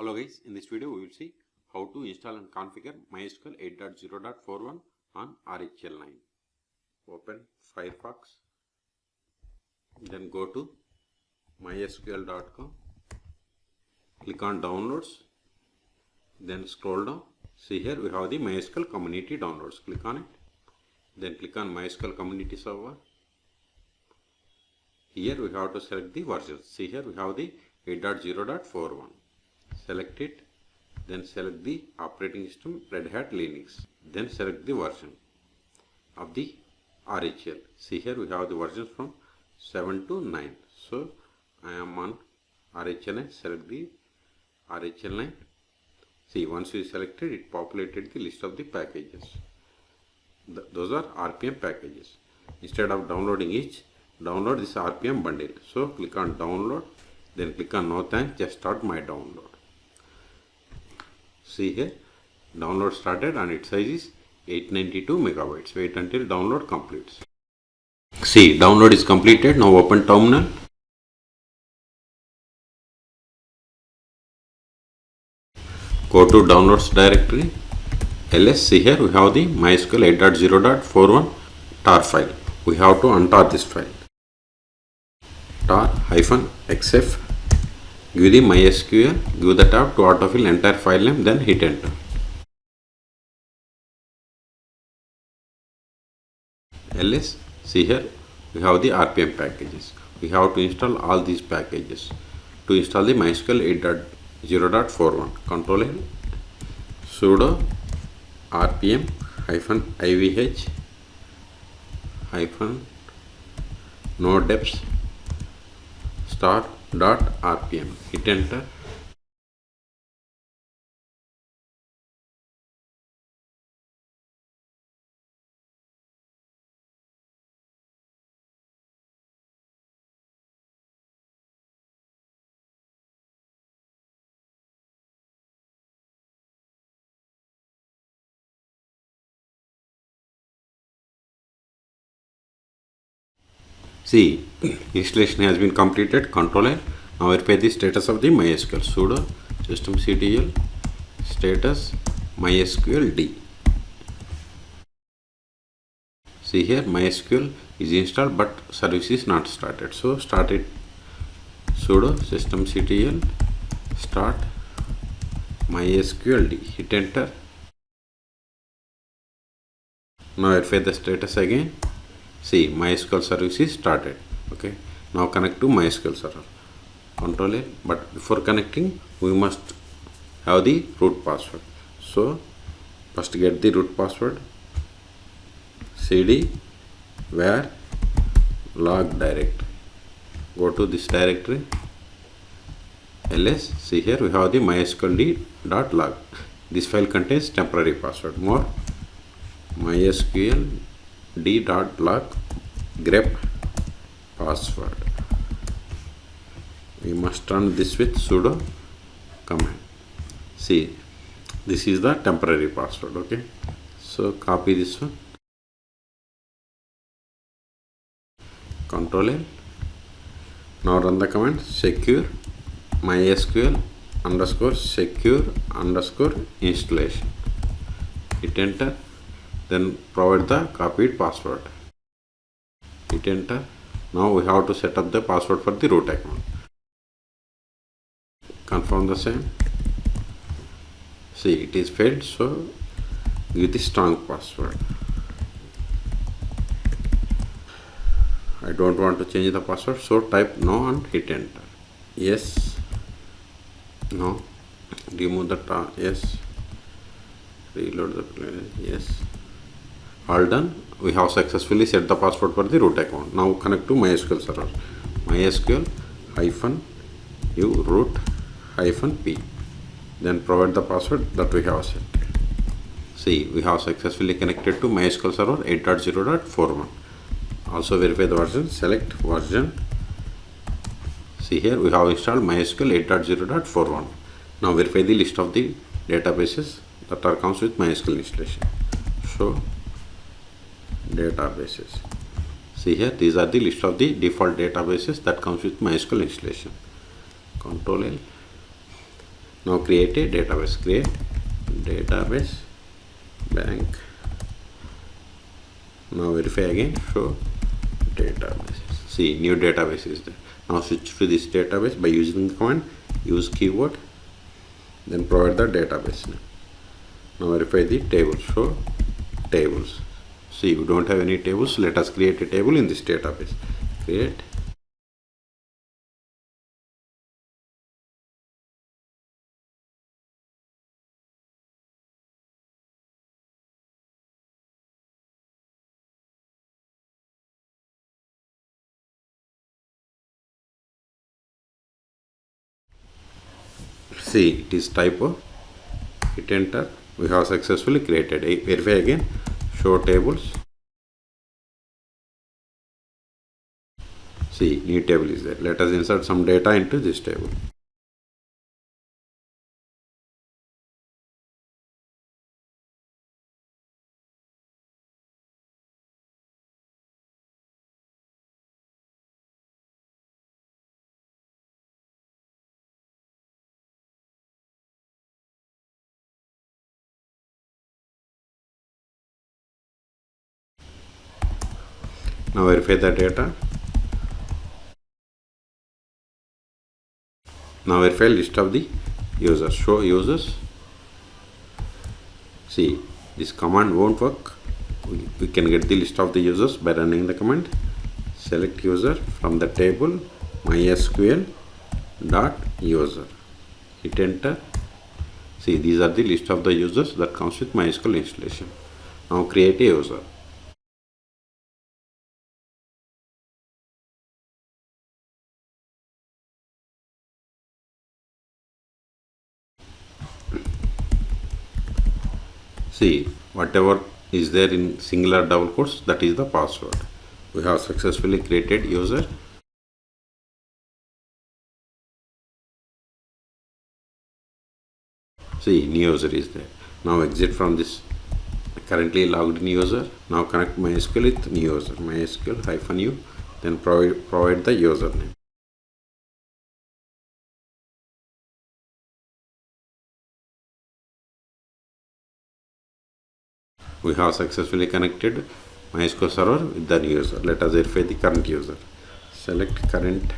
Hello guys, in this video we will see how to install and configure MySQL 8.0.41 on RHEL 9. Open Firefox, then go to mysql.com, click on downloads, then scroll down. See here we have the MySQL community downloads. Click on it, then click on MySQL community server. Here we have to select the versions. See here we have the 8.0.41. Select it, then select the operating system Red Hat Linux, then select the version of the RHEL. See here we have the versions from 7 to 9. So I am on RHEL 9. Select the RHEL 9. See, once you selected it, populated the list of the packages. Those are RPM packages. Instead of downloading each, download this RPM bundle. So click on download, then click on no thanks, just start my download. See here, download started and its size is 892 megabytes. Wait until download completes. See, download is completed. Now open terminal. Go to downloads directory. ls. See here we have the MySQL 8.0.41 tar file. We have to untar this file. tar-xf. Give the MySQL, give the tab to autofill entire file name, then hit enter. ls. See here we have the RPM packages. We have to install all these packages. To install the MySQL 8.0.41, Control L, sudo rpm -ivh -nodeps start.rpm. Hit enter. See, installation has been completed. Control L. Now verify the status of the MySQL. Sudo systemctl status MySQL D. See here MySQL is installed but service is not started. So start it. Sudo systemctl start MySQL D. Hit enter. Now verify the status again. See, MySQL service is started. Okay. Now connect to MySQL server. Control A. But before connecting, we must have the root password. So first get the root password. cd where log directory. Go to this directory. ls. See here we have the MySQL d.log. This file contains temporary password. More MySQL d.log grep password. We must run this with sudo command. See, this is the temporary password. Okay, so copy this one. Control L. Now run the command secure MySQL _secure installation. Hit enter. Then provide the copied password. Hit enter. Now we have to set up the password for the root account. Confirm the same. See, it is failed, so give the strong password. I don't want to change the password, so type no and hit enter. Yes. No. Remove the yes. Reload the playlist. Yes. All done. We have successfully set the password for the root account. Now connect to MySQL server. MySQL -u root -p. Then provide the password that we have set. See, we have successfully connected to MySQL server 8.0.41. Also verify the version. Select version. See here we have installed MySQL 8.0.41. Now verify the list of the databases that are comes with MySQL installation. So databases. See here, these are the list of the default databases that comes with MySQL installation. Control L. Now create a database. Create database bank. Now verify again. Show database. See, new database is there. Now switch to this database by using the command use keyword. Then provide the database name. Now verify the tables. Show tables. See, we don't have any tables. Let us create a table in this database. Create. See, it is typo. Hit enter. We have successfully created. Verify again. Show tables. See, new table is there. Let us insert some data into this table. Now verify the data. Now verify list of the users. Show users. See, this command won't work. We can get the list of the users by running the command. Select user from the table MySQL dot user. Hit enter. See, these are the list of the users that comes with MySQL installation. Now create a user. See, whatever is there in singular double quotes, that is the password. We have successfully created user. See, new user is there. Now exit from this currently logged in user. Now connect MySQL with new user. MySQL -u. Then provide the username. We have successfully connected MySQL server with the new user. Let us verify the current user. Select current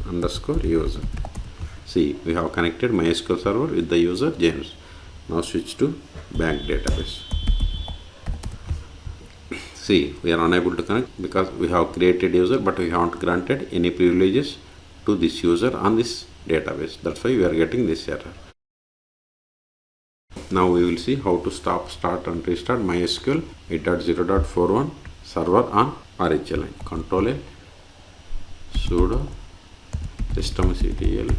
underscore user. See, we have connected MySQL server with the user James. Now switch to bank database. See, we are unable to connect because we have created user, but we haven't granted any privileges to this user on this database. That's why we are getting this error. Now we will see how to stop, start and restart MySQL 8.0.41 server on RHEL 9. Control L, sudo systemctl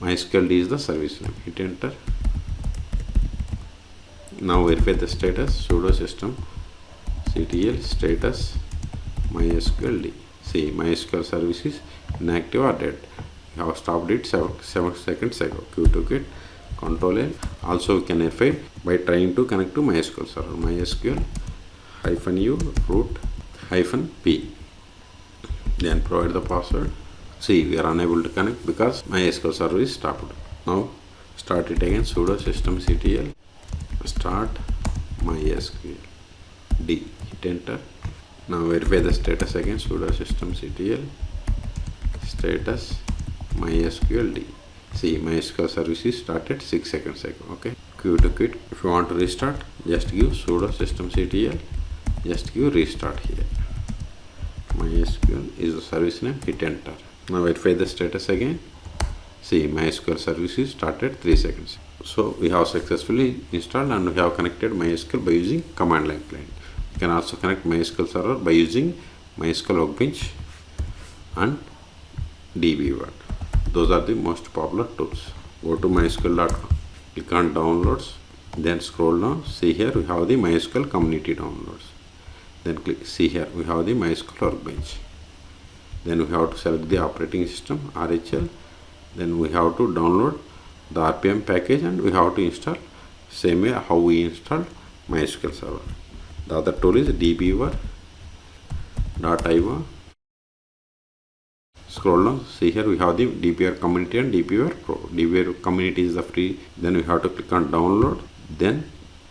MySQL D is the service name. Hit enter. Now verify the status. Sudo systemctl status MySQL D. See, MySQL service is inactive or dead. We have stopped it 7 seconds ago. Q took it. Control L. Also, we can verify by trying to connect to MySQL server. MySQL -u root -p. Then provide the password. See, we are unable to connect because MySQL server is stopped. Now start it again. Sudo systemctl start MySQL D. Hit enter. Now verify the status again. Sudo systemctl status MySQL D. See, MySQL service is started 6 seconds ago. Okay. Q to quit. If you want to restart, just give sudo systemctl. Just give restart here. MySQL is the service name. Hit enter. Now verify the status again. See, MySQL service is started 3 seconds. So we have successfully installed and we have connected MySQL by using command line client. You can also connect MySQL server by using MySQL Workbench and dbword. Those are the most popular tools. Go to mysql.com, click on downloads, then scroll down. See, here we have the MySQL community downloads. Then click, see, here we have the MySQL Workbench. Then we have to select the operating system RHEL. Then we have to download the RPM package and we have to install same way how we installed MySQL server. The other tool is dbword.io scroll down, see here we have the DPR community and DPR pro. DPR community is the free, then we have to click on download, then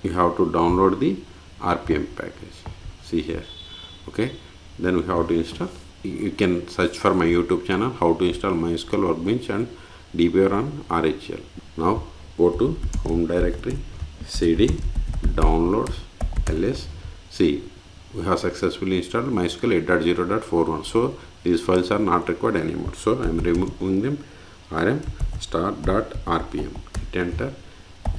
you have to download the RPM package, see here, okay. Then we have to install. You can search for my YouTube channel how to install MySQL Workbench and DPR on RHEL. Now go to home directory, cd downloads ls. See, we have successfully installed MySQL 8.0.41. So these files are not required anymore. So I am removing them. rm start.rpm. Hit enter.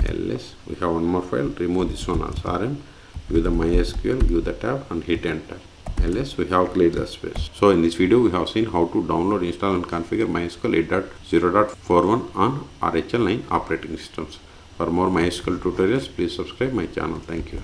ls. We have one more file. Remove this one also. rm. Give the MySQL. Give the tab and hit enter. ls. We have cleared the space. So in this video we have seen how to download, install and configure MySQL 8.0.41 on RHEL 9 operating systems. For more MySQL tutorials, please subscribe my channel. Thank you.